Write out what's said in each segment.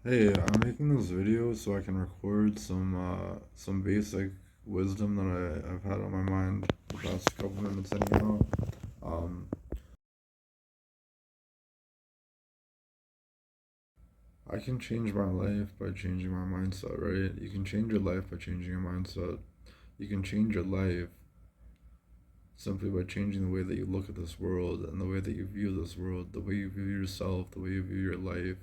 Hey, I'm making this video so I can record some basic wisdom that I've had on my mind the past couple minutes anyhow. Um, I can change my life by changing my mindset, right? You can change your life by changing your mindset. You can change your life simply by changing the way that you look at this world and the way that you view this world, the way you view yourself, the way you view your life.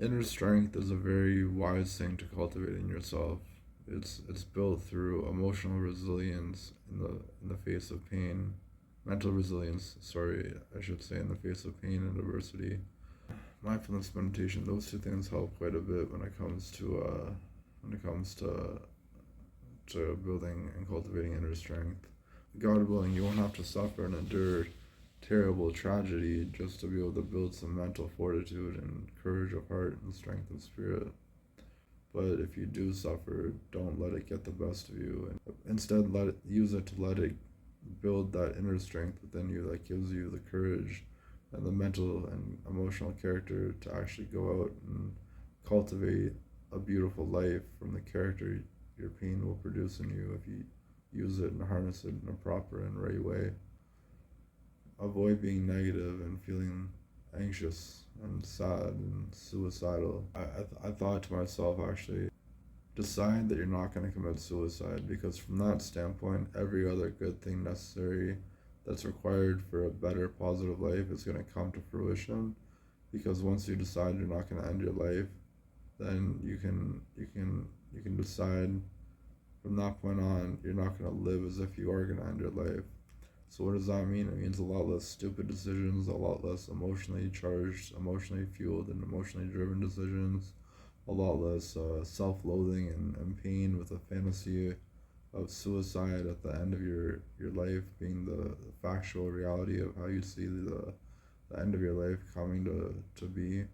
Inner strength is a very wise thing to cultivate in yourself. It's built through emotional resilience in the face of pain, mental resilience. Sorry, I should say, in the face of pain and adversity. Mindfulness, meditation, those two things help quite a bit when it comes to building and cultivating inner strength. God willing, you won't have to suffer and endure terrible tragedy just to be able to build some mental fortitude and courage of heart and strength of spirit. But if you do suffer, don't let it get the best of you, and instead use it to let it build that inner strength within you that gives you the courage and the mental and emotional character to actually go out and cultivate a beautiful life from the character your pain will produce in you if you use it and harness it in a proper and right way. Avoid being negative and feeling anxious and sad and suicidal. I thought to myself, actually, decide that you're not going to commit suicide, because from that standpoint, every other good thing necessary that's required for a better positive life is going to come to fruition. Because once you decide you're not going to end your life, then you can decide from that point on you're not going to live as if you are going to end your life. So what does that mean? It means a lot less stupid decisions, a lot less emotionally charged, emotionally fueled, and emotionally driven decisions, a lot less self-loathing and pain with a fantasy of suicide at the end of your life being the factual reality of how you see the end of your life coming to be.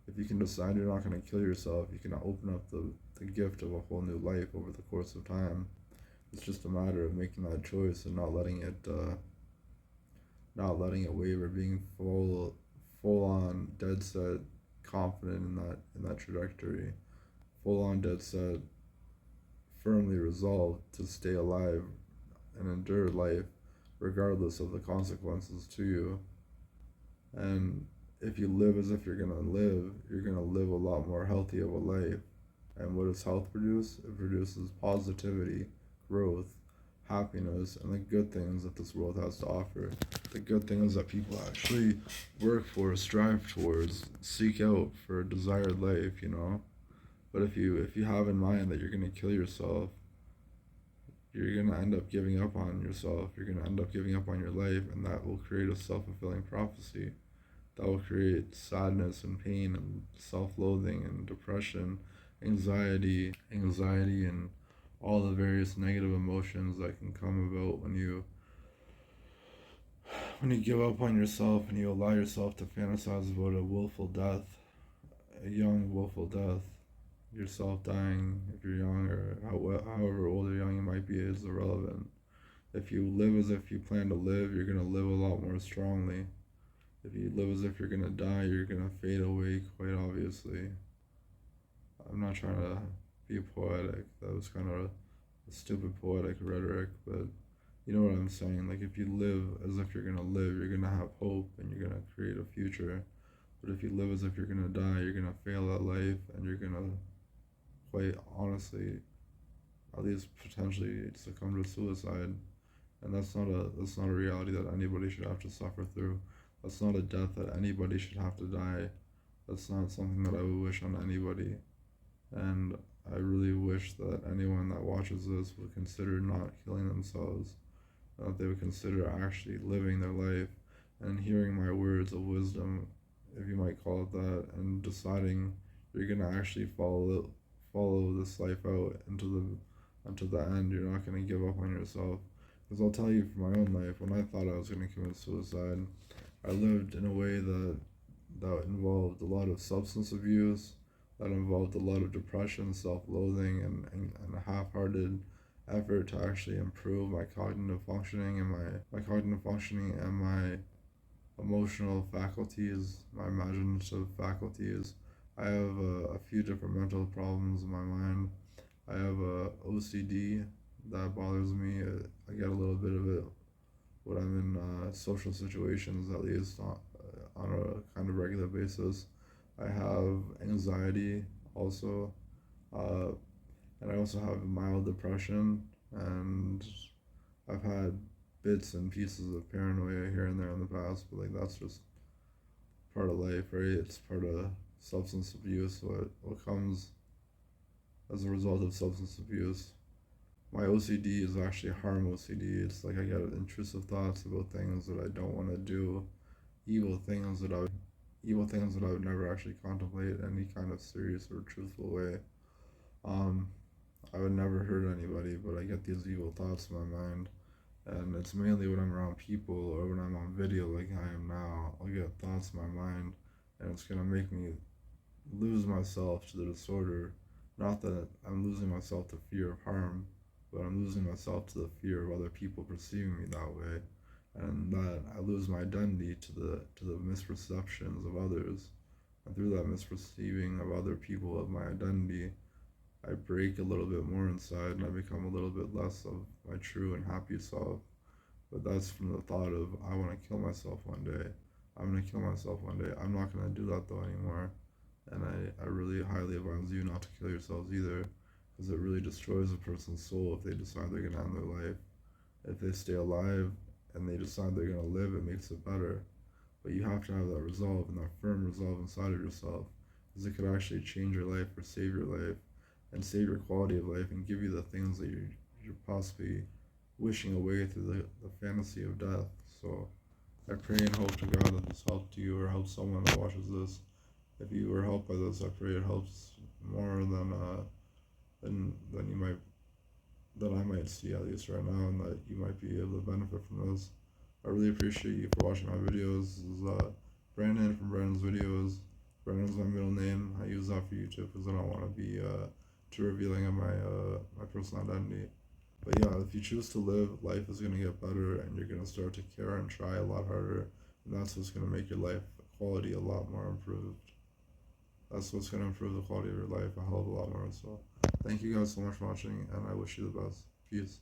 If you can decide you're not going to kill yourself, you can open up the gift of a whole new life over the course of time. It's just a matter of making that choice and not letting it waver, being full on dead set confident in that trajectory, full on dead set, firmly resolved to stay alive and endure life regardless of the consequences to you. And if you live as if you're gonna live a lot more healthy of a life. And what does health produce? It produces positivity, growth, happiness, and the good things that this world has to offer. The good things that people actually work for, strive towards, seek out for a desired life, you know? But if you have in mind that you're gonna kill yourself, you're gonna end up giving up on yourself, you're gonna end up giving up on your life, and that will create a self fulfilling prophecy. That will create sadness and pain and self loathing and depression, anxiety and all the various negative emotions that can come about when you give up on yourself and you allow yourself to fantasize about a willful death, a young willful death, yourself dying if you're young, or however old or young you might be is irrelevant. If you live as if you plan to live, you're gonna live a lot more strongly. If you live as if you're gonna die, you're gonna fade away quite obviously. I'm not trying to be poetic. That was kind of a stupid poetic rhetoric, but you know what I'm saying. Like, if you live as if you're gonna live, you're gonna have hope and you're gonna create a future. But if you live as if you're gonna die, you're gonna fail at life and you're gonna, quite honestly, at least potentially succumb to suicide. And that's not a reality that anybody should have to suffer through. That's not a death that anybody should have to die. That's not something that I would wish on anybody. And I really wish that anyone that watches this would consider not killing themselves, that they would consider actually living their life and hearing my words of wisdom, if you might call it that, and deciding you're gonna actually follow this life out until the end. You're not gonna give up on yourself. Because I'll tell you from my own life, when I thought I was gonna commit suicide, I lived in a way that involved a lot of substance abuse, that involved a lot of depression, self-loathing, and a half-hearted effort to actually improve my cognitive functioning and my cognitive functioning and my emotional faculties, my imaginative faculties. I have a few different mental problems in my mind. I have a OCD that bothers me. I get a little bit of it when I'm in social situations, at least on a kind of regular basis. I have anxiety also, uh, and I also have mild depression, and I've had bits and pieces of paranoia here and there in the past, but like that's just part of life, right? It's part of substance abuse. What comes as a result of substance abuse. My OCD is actually harm OCD. It's like I get intrusive thoughts about things that I don't want to do, evil things that I evil things that I would never actually contemplate in any kind of serious or truthful way. Um, I would never hurt anybody, but I get these evil thoughts in my mind, and it's mainly when I'm around people or when I'm on video like I am now. I'll get thoughts in my mind, and it's gonna make me lose myself to the disorder. Not that I'm losing myself to fear of harm, but I'm losing myself to the fear of other people perceiving me that way, and that I lose my identity to the misperceptions of others. And through that misperceiving of other people of my identity, I break a little bit more inside and I become a little bit less of my true and happy self. But that's from the thought of I want to kill myself one day. I'm gonna kill myself one day. I'm not gonna do that though anymore. And I really highly advise you not to kill yourselves either, because it really destroys a person's soul if they decide they're gonna end their life. If they stay alive and they decide they're gonna live, it makes it better. But you have to have that resolve and that firm resolve inside of yourself, because it could actually change your life or save your life and save your quality of life and give you the things that you're possibly wishing away through the fantasy of death. So I pray and hope to God that this helped you or helped someone that watches this. If you were helped by this, I pray it helps more than you might that I might see at least right now, and that you might be able to benefit from this. I really appreciate you for watching my videos. This is Brandon from Brandon's Videos. Brandon's my middle name. I use that for YouTube because I don't want to be too revealing of my personal identity. But yeah, if you choose to live, life is gonna get better, and you're gonna start to care and try a lot harder, and that's what's gonna make your life quality a lot more improved. That's what's gonna improve the quality of your life a hell of a lot more. So, thank you guys so much for watching, and I wish you the best. Peace.